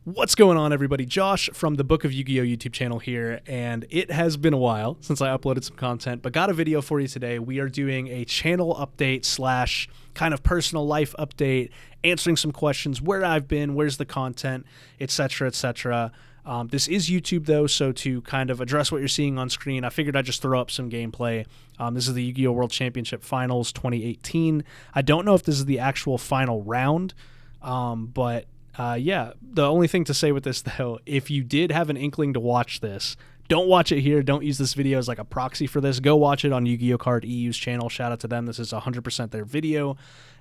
What's going on, everybody? Josh from the Book of Yugioh YouTube channel here, and it has been a while since I uploaded some content, but got a video for you today. We are doing a channel update slash kind of personal life update, answering some questions, where I've been, where's the content, etc., etc. This is YouTube, though, so to kind of address what you're seeing on screen, I figured I'd just throw up some gameplay. This is the Yu-Gi-Oh! World Championship Finals 2018. I don't know if this is the actual final round, but yeah, the only thing to say with this, though, if you did have an inkling to watch this, don't watch it here. Don't use this video as like a proxy for this. Go watch it on Yu-Gi-Oh! Card EU's channel. Shout out to them. This is 100% their video,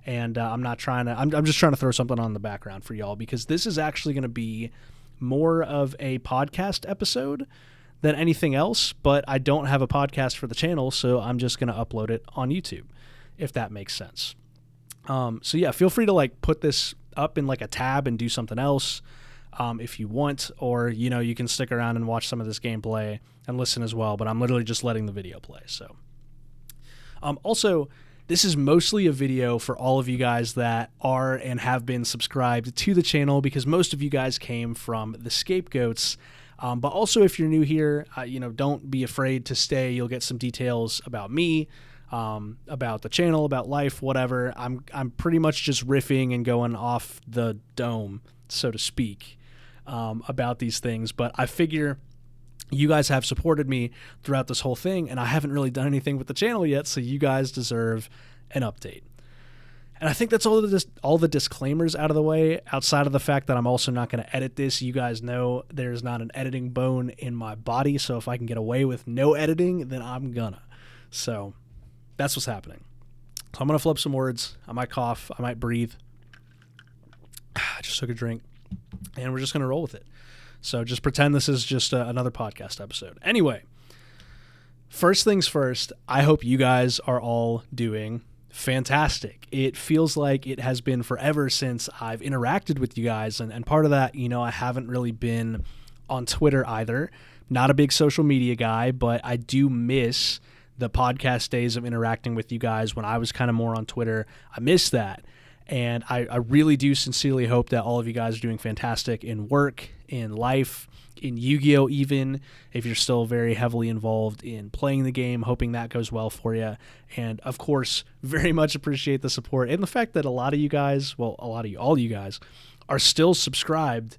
and I'm not trying to. I'm just trying to throw something on the background for y'all because this is actually going to be more of a podcast episode than anything else. But I don't have a podcast for the channel, so I'm just going to upload it on YouTube, if that makes sense. So yeah, feel free to like put this up in like a tab and do something else if you want, or you can stick around and watch some of this gameplay and listen as well, but I'm literally just letting the video play. So also, this is mostly a video for all of you guys that are and have been subscribed to the channel, because most of you guys came from the Scapegoats. But also, if you're new here, don't be afraid to stay. You'll get some details about me, about the channel, about life, whatever. I'm pretty much just riffing and going off the dome, so to speak, about these things. But I figure you guys have supported me throughout this whole thing, and I haven't really done anything with the channel yet, so you guys deserve an update. And I think that's all the disclaimers out of the way, outside of the fact that I'm also not going to edit this. You guys know there's not an editing bone in my body, so if I can get away with no editing, then I'm gonna. So that's what's happening. So I'm going to flip some words. I might cough. I might breathe. I just took a drink, and we're just going to roll with it. So just pretend this is just another podcast episode. Anyway, first things first, I hope you guys are all doing fantastic. It feels like it has been forever since I've interacted with you guys, and part of that, I haven't really been on Twitter either. Not a big social media guy, but I do miss the podcast days of interacting with you guys when I was kind of more on Twitter. I miss that. And I really do sincerely hope that all of you guys are doing fantastic in work, in life, in Yu-Gi-Oh! Even if you're still very heavily involved in playing the game, hoping that goes well for you. And of course, very much appreciate the support and the fact that a lot of you guys, well, all you guys are still subscribed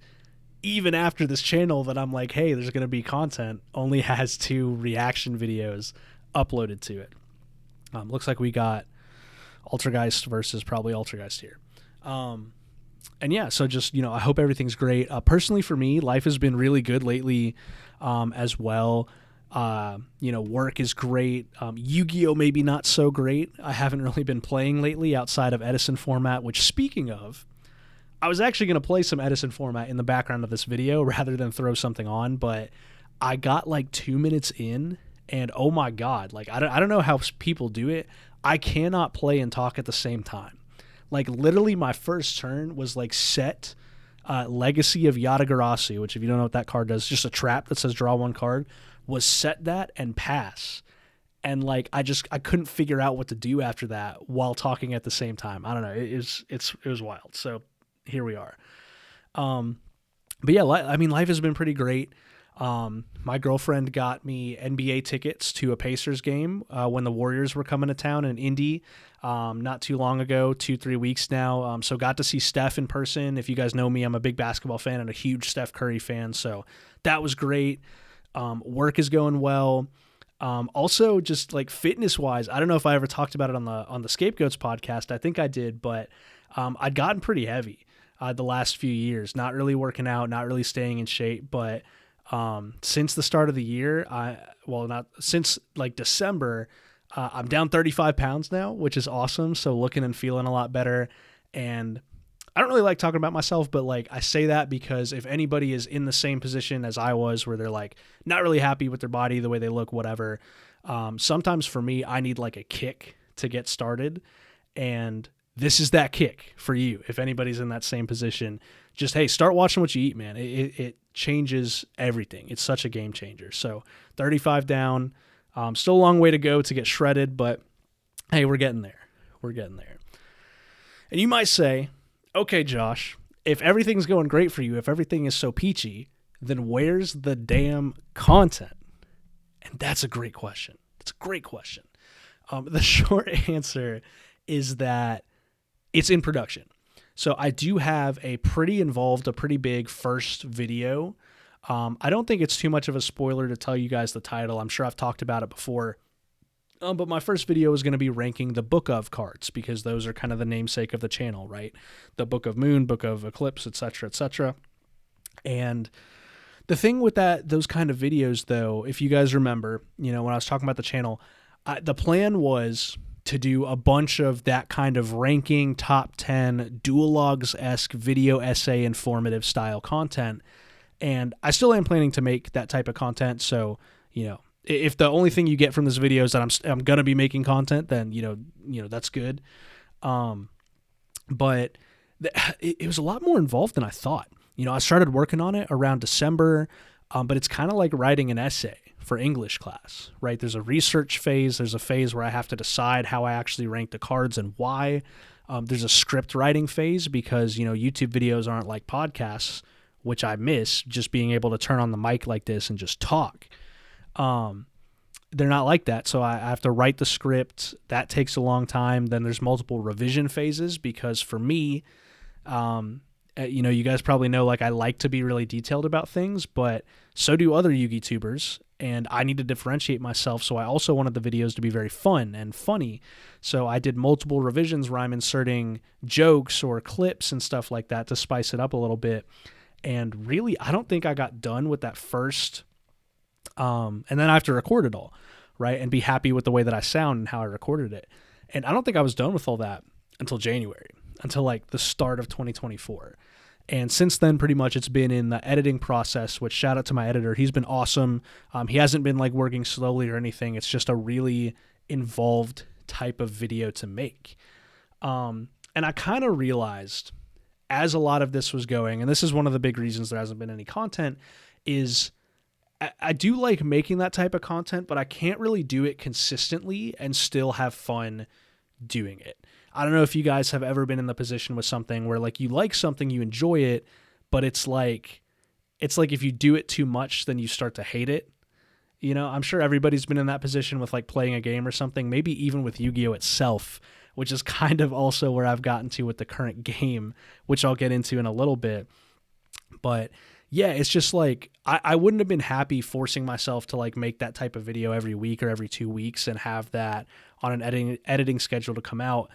even after this channel that I'm like, hey, there's going to be content, only has 2 reaction videos uploaded to it. Looks like we got Altergeist versus probably Altergeist here. And yeah, so just, I hope everything's great. Personally for me, life has been really good lately as well. Work is great. Yu-Gi-Oh! Maybe not so great. I haven't really been playing lately outside of Edison format, which, speaking of, I was actually going to play some Edison format in the background of this video rather than throw something on, but I got like 2 minutes in, and oh my God, like I don't know how people do it. I cannot play and talk at the same time. Like literally my first turn was like set Legacy of Yatagarasu, which if you don't know what that card does, just a trap that says draw 1 card, was set that and pass. And like I couldn't figure out what to do after that while talking at the same time. I don't know. It was wild. So here we are. But yeah, life has been pretty great. My girlfriend got me NBA tickets to a Pacers game when the Warriors were coming to town in Indy not too long ago, 2-3 weeks now. So got to see Steph in person. If you guys know me, I'm a big basketball fan and a huge Steph Curry fan. So that was great. Work is going well. Also, just like fitness wise, I don't know if I ever talked about it on the Scapegoats podcast. I think I did, but I'd gotten pretty heavy the last few years. Not really working out, not really staying in shape, but since the start of the year, not since like December, I'm down 35 pounds now, which is awesome. So looking and feeling a lot better. And I don't really like talking about myself, but like I say that because if anybody is in the same position as I was, where they're like not really happy with their body, the way they look, whatever, sometimes for me, I need like a kick to get started. And this is that kick for you. If anybody's in that same position, just, hey, start watching what you eat, man. It changes everything. It's such a game changer. So 35 down, still a long way to go to get shredded, but hey, we're getting there. We're getting there. And you might say, okay, Josh, if everything's going great for you, if everything is so peachy, then where's the damn content? And that's a great question. It's a great question. The short answer is that it's in production. So I do have a pretty big first video. I don't think it's too much of a spoiler to tell you guys the title. I'm sure I've talked about it before. But my first video is going to be ranking the Book of cards, because those are kind of the namesake of the channel, right? The Book of Moon, Book of Eclipse, etc., etc. And the thing with those kind of videos, though, if you guys remember, when I was talking about the channel, the plan was to do a bunch of that kind of ranking, top 10, duologues-esque video essay informative style content. And I still am planning to make that type of content. So, if the only thing you get from this video is that I'm going to be making content, then, that's good. But it was a lot more involved than I thought. I started working on it around December, but it's kind of like writing an essay for English class, right? There's a research phase. There's a phase where I have to decide how I actually rank the cards and why. There's a script writing phase because, YouTube videos aren't like podcasts, which I miss, just being able to turn on the mic like this and just talk. They're not like that. So I have to write the script. That takes a long time. Then there's multiple revision phases because for me, you guys probably know, like, I like to be really detailed about things, but so do other YugiTubers, and I need to differentiate myself. So I also wanted the videos to be very fun and funny. So I did multiple revisions where I'm inserting jokes or clips and stuff like that to spice it up a little bit. And really, I don't think I got done with that first. And then I have to record it all, right? And be happy with the way that I sound and how I recorded it. And I don't think I was done with all that until January, until like the start of 2024. And since then, pretty much it's been in the editing process, which shout out to my editor. He's been awesome. He hasn't been like working slowly or anything. It's just a really involved type of video to make. And I kind of realized as a lot of this was going, and this is one of the big reasons there hasn't been any content, is I do like making that type of content, but I can't really do it consistently and still have fun doing it. I don't know if you guys have ever been in the position with something where like you like something, you enjoy it, but it's like if you do it too much, then you start to hate it. I'm sure everybody's been in that position with like playing a game or something, maybe even with Yu-Gi-Oh itself, which is kind of also where I've gotten to with the current game, which I'll get into in a little bit. But yeah, it's just like I wouldn't have been happy forcing myself to like make that type of video every week or every 2 weeks and have that on an editing schedule to come out.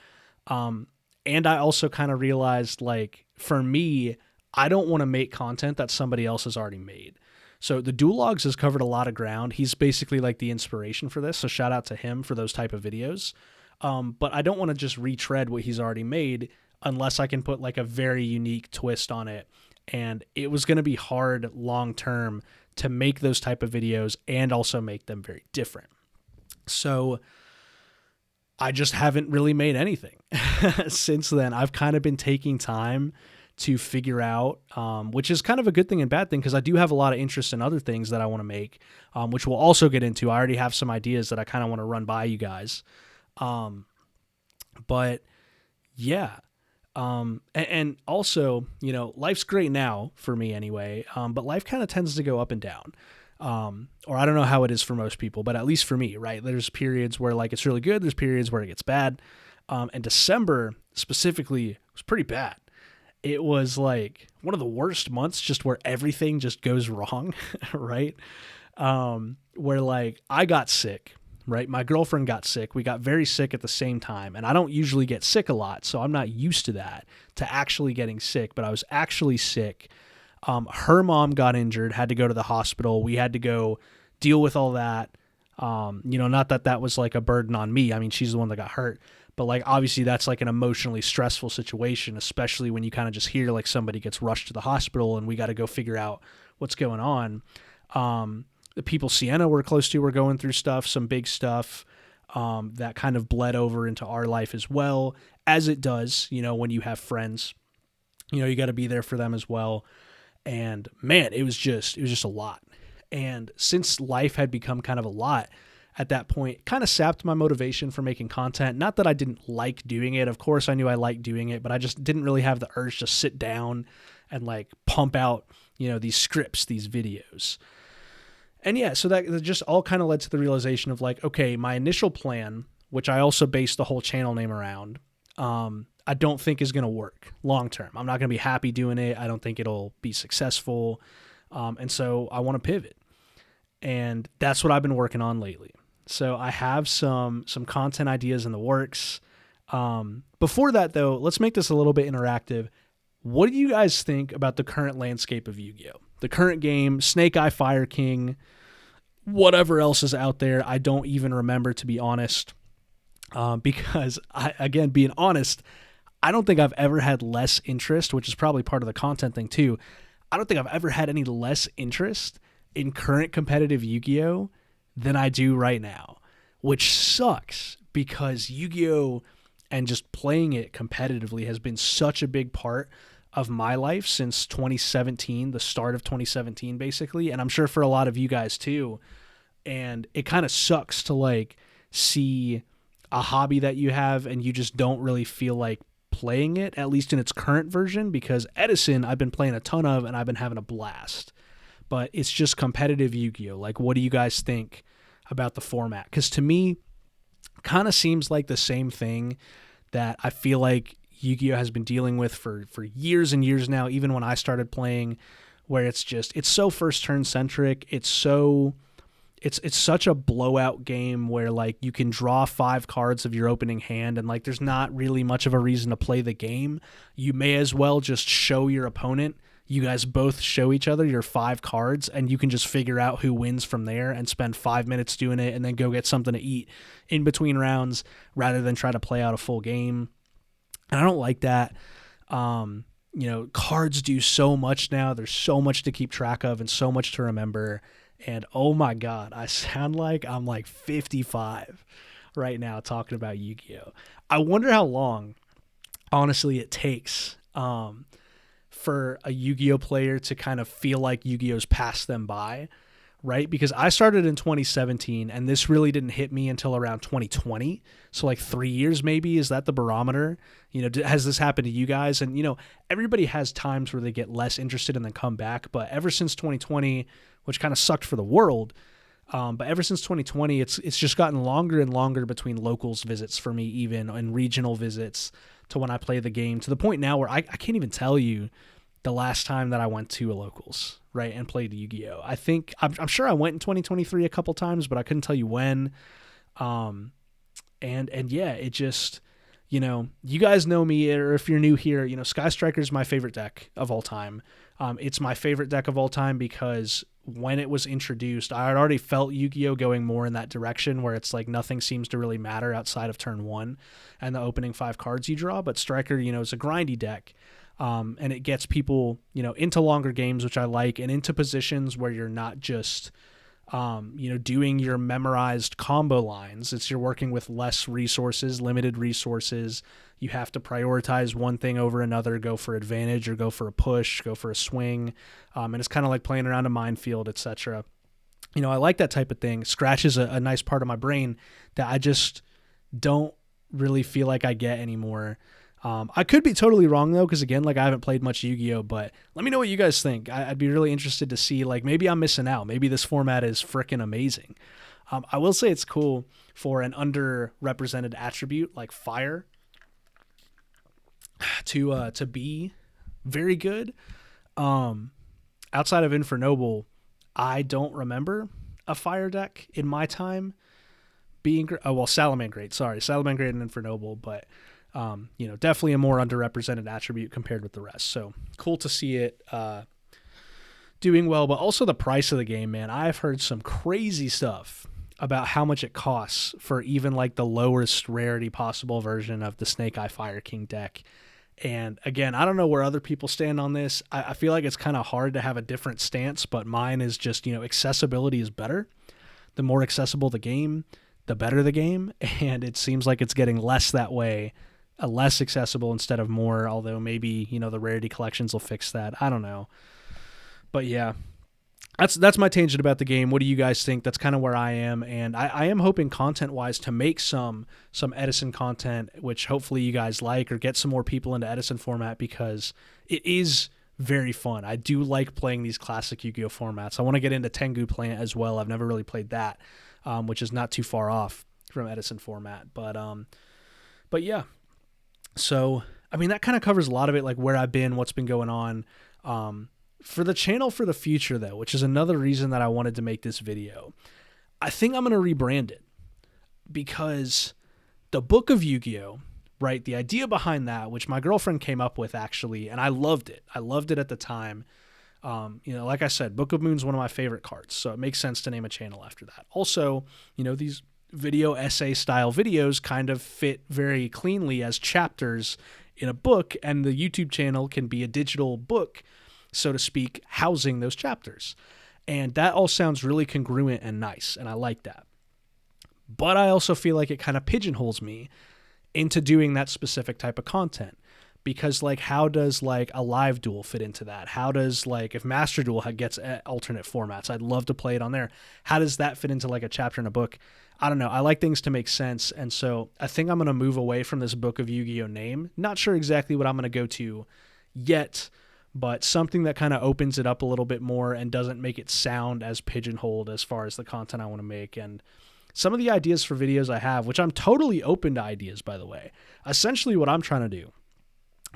And I also kind of realized, like, for me, I don't want to make content that somebody else has already made. So the Duologues has covered a lot of ground. He's basically like the inspiration for this. So shout out to him for those type of videos. But I don't want to just retread what he's already made unless I can put like a very unique twist on it. And it was going to be hard long-term to make those type of videos and also make them very different. So I just haven't really made anything since then. I've kind of been taking time to figure out, which is kind of a good thing and bad thing, because I do have a lot of interest in other things that I want to make, which we'll also get into. I already have some ideas that I kind of want to run by you guys. But yeah. And also, life's great now for me anyway. But life kind of tends to go up and down. Or I don't know how it is for most people, but at least for me, right? There's periods where like it's really good. There's periods where it gets bad. And December specifically was pretty bad. It was like one of the worst months, just where everything just goes wrong, right? Where like I got sick, right? My girlfriend got sick. We got very sick at the same time. And I don't usually get sick a lot, so I'm not used to that, to actually getting sick. But I was actually sick. Her mom got injured, had to go to the hospital. We had to go deal with all that. Not that that was like a burden on me. I mean, she's the one that got hurt. But like, obviously that's like an emotionally stressful situation, especially when you kind of just hear like somebody gets rushed to the hospital and we got to go figure out what's going on. The people Sienna were close to were going through stuff, some big stuff, that kind of bled over into our life as well, as it does, when you have friends, you got to be there for them as well. And man, it was just a lot. And since life had become kind of a lot, at that point kind of sapped my motivation for making content. Not that I didn't like doing it. Of course, I knew I liked doing it, but I just didn't really have the urge to sit down and like pump out, these scripts, these videos. And yeah, so that just all kind of led to the realization of like, okay, my initial plan, which I also based the whole channel name around, I don't think is going to work long term. I'm not going to be happy doing it. I don't think it'll be successful. And so I want to pivot. And that's what I've been working on lately. So I have some content ideas in the works. Before that, though, let's make this a little bit interactive. What do you guys think about the current landscape of Yu-Gi-Oh? The current game, Snake Eye Fire King, whatever else is out there, I don't even remember, to be honest. Because, being honest, I don't think I've ever had less interest, which is probably part of the content thing too. I don't think I've ever had any less interest in current competitive Yu-Gi-Oh than I do right now, which sucks because Yu-Gi-Oh and just playing it competitively has been such a big part of my life since 2017, the start of 2017, basically. And I'm sure for a lot of you guys too. And it kind of sucks to like see a hobby that you have and you just don't really feel like playing it, at least in its current version, because Edison I've been playing a ton of and I've been having a blast. But it's just competitive Yu-Gi-Oh! Like, what do you guys think about the format? Because to me, kind of seems like the same thing that I feel like Yu-Gi-Oh! Has been dealing with for years and years now, even when I started playing, where it's so first turn centric. It's such a blowout game where like you can draw 5 cards of your opening hand and like there's not really much of a reason to play the game. You may as well just show your opponent. You guys both show each other your 5 cards and you can just figure out who wins from there and spend 5 minutes doing it and then go get something to eat in between rounds rather than try to play out a full game. And I don't like that. Cards do so much now. There's so much to keep track of and so much to remember. And oh my God, I sound like I'm like 55 right now talking about Yu-Gi-Oh! I wonder how long, honestly, it takes for a Yu-Gi-Oh! Player to kind of feel like Yu-Gi-Oh's passed them by, right? Because I started in 2017 and this really didn't hit me until around 2020. So like 3 years maybe, is that the barometer? Has this happened to you guys? And, everybody has times where they get less interested and then come back. But ever since 2020, which kind of sucked for the world, but ever since 2020, it's just gotten longer and longer between locals visits for me even, and regional visits to when I play the game, to the point now where I can't even tell you the last time that I went to a locals, right, and played Yu-Gi-Oh! I think, I'm sure I went in 2023 a couple times, but I couldn't tell you when. And yeah, it just, you guys know me, or if you're new here, Sky Striker is my favorite deck of all time. It's my favorite deck of all time because when it was introduced, I had already felt Yu-Gi-Oh! Going more in that direction where it's like nothing seems to really matter outside of turn 1 and the opening 5 cards you draw. But Striker, is a grindy deck. And it gets people, into longer games, which I like, and into positions where you're not just, doing your memorized combo lines. You're working with less resources, limited resources. You have to prioritize one thing over another, go for advantage or go for a push, go for a swing. And it's kind of like playing around a minefield, etc. I like that type of thing. Scratch is a nice part of my brain that I just don't really feel like I get anymore. I could be totally wrong though, because again, like I haven't played much Yu-Gi-Oh, but let me know what you guys think. I'd be really interested to see, like maybe I'm missing out. Maybe this format is freaking amazing. I will say it's cool for an underrepresented attribute like fire to be very good. Outside of Infernoble, I don't remember a fire deck in my time being Salamangreat. Sorry, Salamangreat and Infernoble, but definitely a more underrepresented attribute compared with the rest. So cool to see it doing well, but also the price of the game, man. I've heard some crazy stuff about how much it costs for even like the lowest rarity possible version of the Snake Eye Fire King deck. And again, I don't know where other people stand on this. I feel like it's kind of hard to have a different stance, but mine is just, accessibility is better. The more accessible the game, the better the game. And it seems like it's getting less that way, less accessible instead of more, although maybe, the rarity collections will fix that. I don't know. But yeah, that's my tangent about the game. What do you guys think? That's kind of where I am, and I am hoping content-wise to make some Edison content, which hopefully you guys like, or get some more people into Edison format, because it is very fun. I do like playing these classic Yu-Gi-Oh formats. I want to get into Tengu Plant as well. I've never really played that, which is not too far off from Edison format. But yeah. So I mean, that kind of covers a lot of it, like where I've been, what's been going on. For the channel for the future, though, which is another reason that I wanted to make this video, I think I'm going to rebrand it, because the Book of Yu-Gi-Oh, right, the idea behind that, which my girlfriend came up with actually, and I loved it. I loved it at the time. Like I said, Book of Moon's one of my favorite cards, so it makes sense to name a channel after that. Also, these video essay style videos kind of fit very cleanly as chapters in a book, and the YouTube channel can be a digital book, so to speak, housing those chapters. And that all sounds really congruent and nice, and I like that. But I also feel like it kind of pigeonholes me into doing that specific type of content, because like, how does like a live duel fit into that? How does, like, if Master Duel gets alternate formats, I'd love to play it on there. How does that fit into like a chapter in a book? I don't know. I like things to make sense. And so I think I'm going to move away from this Book of Yu-Gi-Oh name. Not sure exactly what I'm going to go to yet, but something that kind of opens it up a little bit more and doesn't make it sound as pigeonholed as far as the content I want to make. And some of the ideas for videos I have, which I'm totally open to ideas, by the way, essentially what I'm trying to do,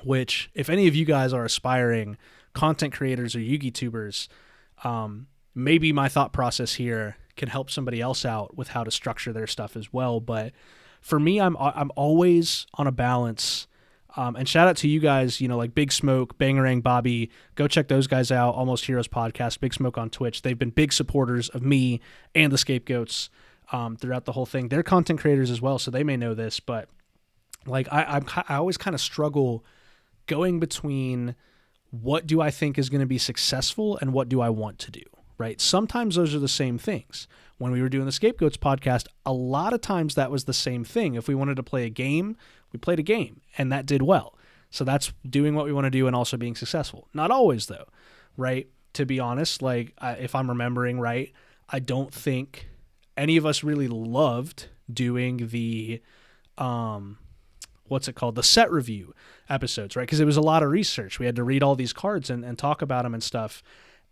which if any of you guys are aspiring content creators or Yu-Gi-Tubers, maybe my thought process here can help somebody else out with how to structure their stuff as well. But for me, I'm always on a balance. And shout out to you guys, like Big Smoke, Bangarang, Bobby. Go check those guys out. Almost Heroes podcast, Big Smoke on Twitch. They've been big supporters of me and the Scapegoats throughout the whole thing. They're content creators as well, so they may know this. But like, I always kind of struggle going between what do I think is going to be successful and what do I want to do, right? Sometimes those are the same things. When we were doing the Scapegoats podcast, a lot of times that was the same thing. If we wanted to play a game, we played a game, and that did well. So that's doing what we want to do and also being successful. Not always, though, right? To be honest, like, if I'm remembering right, I don't think any of us really loved doing the, the set review episodes, right? Because it was a lot of research. We had to read all these cards and talk about them and stuff.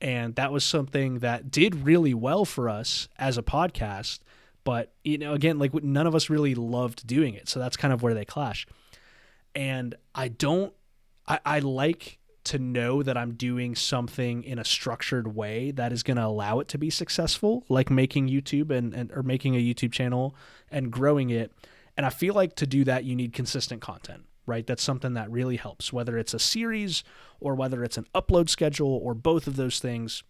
And that was something that did really well for us as a podcast. But, again, like, none of us really loved doing it. So that's kind of where they clash. And I like to know that I'm doing something in a structured way that is going to allow it to be successful, like making YouTube or making a YouTube channel and growing it. And I feel like to do that, you need consistent content, right? That's something that really helps, whether it's a series or whether it's an upload schedule or both of those things.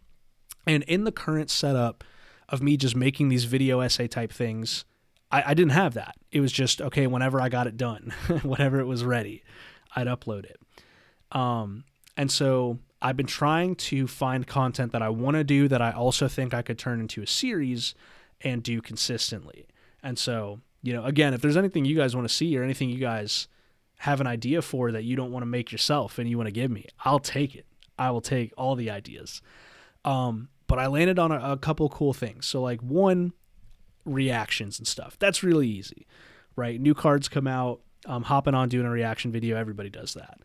And in the current setup of me just making these video essay type things, I didn't have that. It was just, okay, whenever I got it done, whenever it was ready, I'd upload it. And so I've been trying to find content that I want to do that I also think I could turn into a series and do consistently. And so, again, if there's anything you guys want to see or anything you guys have an idea for that you don't want to make yourself and you want to give me, I'll take it. I will take all the ideas. But I landed on a couple cool things. So, like, one, reactions and stuff. That's really easy, right? New cards come out, hopping on, doing a reaction video. Everybody does that.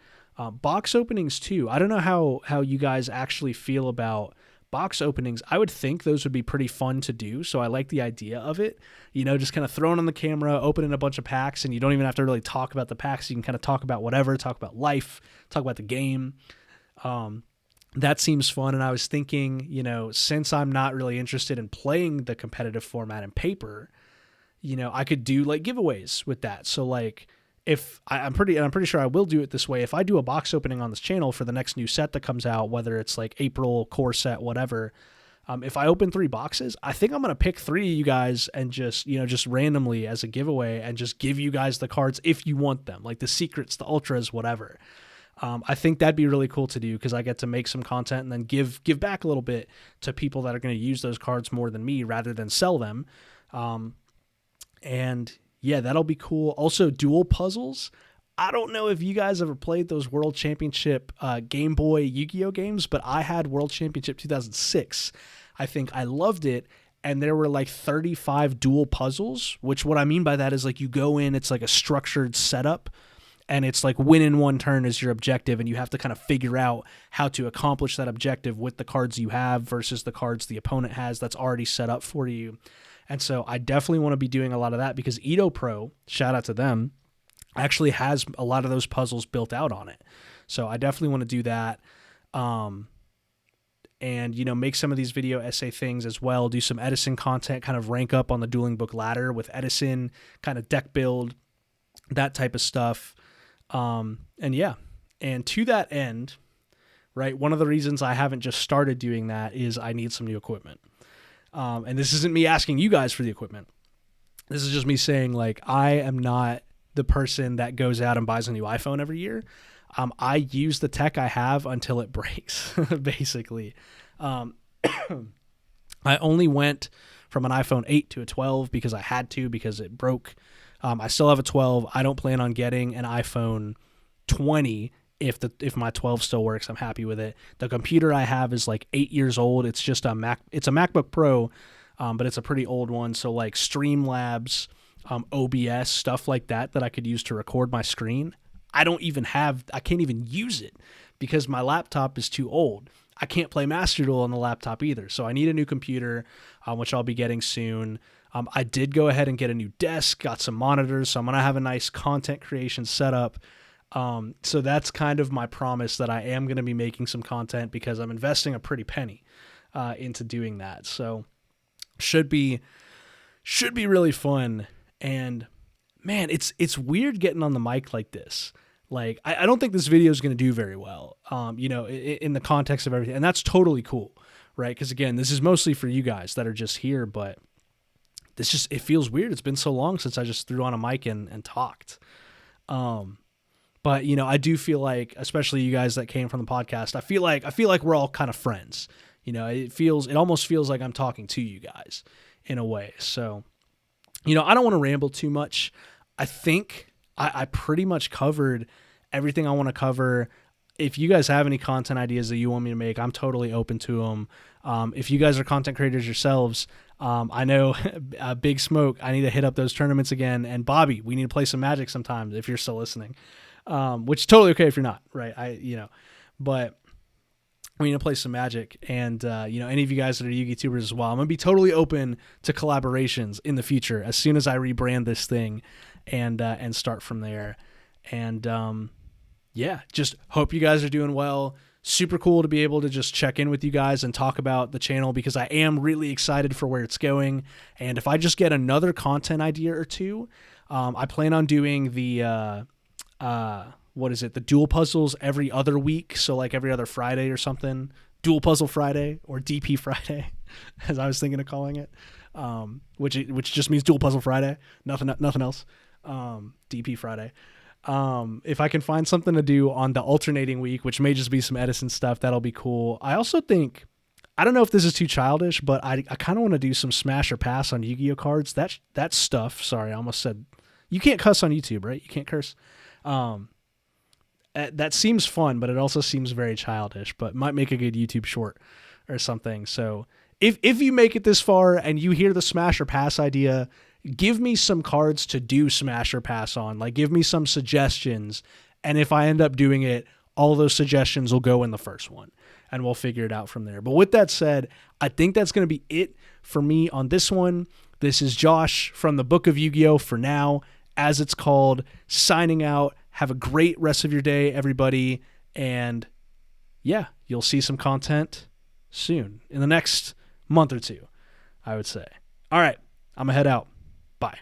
Box openings too. I don't know how you guys actually feel about box openings. I would think those would be pretty fun to do. So I like the idea of it, just kind of throwing on the camera, opening a bunch of packs, and you don't even have to really talk about the packs. You can kind of talk about whatever, talk about life, talk about the game. That seems fun. And I was thinking, since I'm not really interested in playing the competitive format in paper, I could do like giveaways with that. So like, if I'm pretty sure I will do it this way. If I do a box opening on this channel for the next new set that comes out, whether it's like April core set, whatever, if I open 3 boxes, I think I'm going to pick 3 of you guys and just randomly as a giveaway and just give you guys the cards if you want them, like the secrets, the ultras, whatever. I think that'd be really cool to do because I get to make some content and then give back a little bit to people that are going to use those cards more than me rather than sell them. And yeah, that'll be cool. Also, dual puzzles. I don't know if you guys ever played those World Championship Game Boy Yu-Gi-Oh games, but I had World Championship 2006. I think I loved it. And there were like 35 dual puzzles, which what I mean by that is like you go in, it's like a structured setup, and it's like win in one turn is your objective, and you have to kind of figure out how to accomplish that objective with the cards you have versus the cards the opponent has that's already set up for you. And so I definitely want to be doing a lot of that because Edo Pro, shout out to them, actually has a lot of those puzzles built out on it. So I definitely want to do that. And, you know, make some of these video essay things as well, do some Edison content, kind of rank up on the dueling book ladder with Edison, kind of deck build, that type of stuff. And yeah, and to that end, right, one of the reasons I haven't just started doing that is I need some new equipment. And this isn't me asking you guys for the equipment. This is just me saying, like, I am not the person that goes out and buys a new iPhone every year. I use the tech I have until it breaks, basically. I only went from an iPhone 8 to a 12 because I had to, because it broke. I still have a 12. I don't plan on getting an iPhone 20 if my 12 still works. I'm happy with it. The computer I have is like 8 years old. It's just a Mac. It's a MacBook Pro, but it's a pretty old one. So like Streamlabs, OBS, stuff like that I could use to record my screen. I can't even use it because my laptop is too old. I can't play Master Duel on the laptop either. So I need a new computer, which I'll be getting soon. I did go ahead and get a new desk, got some monitors. So I'm going to have a nice content creation setup. So that's kind of my promise that I am going to be making some content because I'm investing a pretty penny into doing that. So should be really fun. And man, it's weird getting on the mic like this. Like, I don't think this video is going to do very well, you know, in the context of everything. And that's totally cool, right? Because again, this is mostly for you guys that are just here, but it feels weird. It's been so long since I just threw on a mic and talked. But you know, I do feel like, especially you guys that came from the podcast, I feel like we're all kind of friends. You know, it almost feels like I'm talking to you guys in a way. So, you know, I don't want to ramble too much. I think I pretty much covered everything I want to cover. If you guys have any content ideas that you want me to make, I'm totally open to them. If you guys are content creators yourselves, I know Big Smoke, I need to hit up those tournaments again. And Bobby, we need to play some Magic sometime if you're still listening, which is totally okay if you're not, right? But we need to play some Magic. And, you know, any of you guys that are YouTubers as well, I'm going to be totally open to collaborations in the future as soon as I rebrand this thing and start from there. And, yeah, just hope you guys are doing well. Super cool to be able to just check in with you guys and talk about the channel because I am really excited for where it's going. And if I just get another content idea or two, I plan on doing the, the dual puzzles every other week. So like every other Friday or something, Dual Puzzle Friday or DP Friday, as I was thinking of calling it, which just means Dual Puzzle Friday, nothing else. DP Friday. If I can find something to do on the alternating week, which may just be some Edison stuff, that'll be cool. I also think, I don't know if this is too childish, but I kind of want to do some smash or pass on Yu-Gi-Oh cards. That stuff. Sorry, I almost said, you can't cuss on YouTube, right? You can't curse. That seems fun, but it also seems very childish, but might make a good YouTube short or something. So if you make it this far and you hear the smash or pass idea, give me some cards to do smash or pass on. Like, give me some suggestions. And if I end up doing it, all those suggestions will go in the first one and we'll figure it out from there. But with that said, I think that's going to be it for me on this one. This is Josh from the Book of Yu-Gi-Oh! For now, as it's called, signing out. Have a great rest of your day, everybody. And yeah, you'll see some content soon in the next month or two, I would say. All right, I'm going to head out. Bye.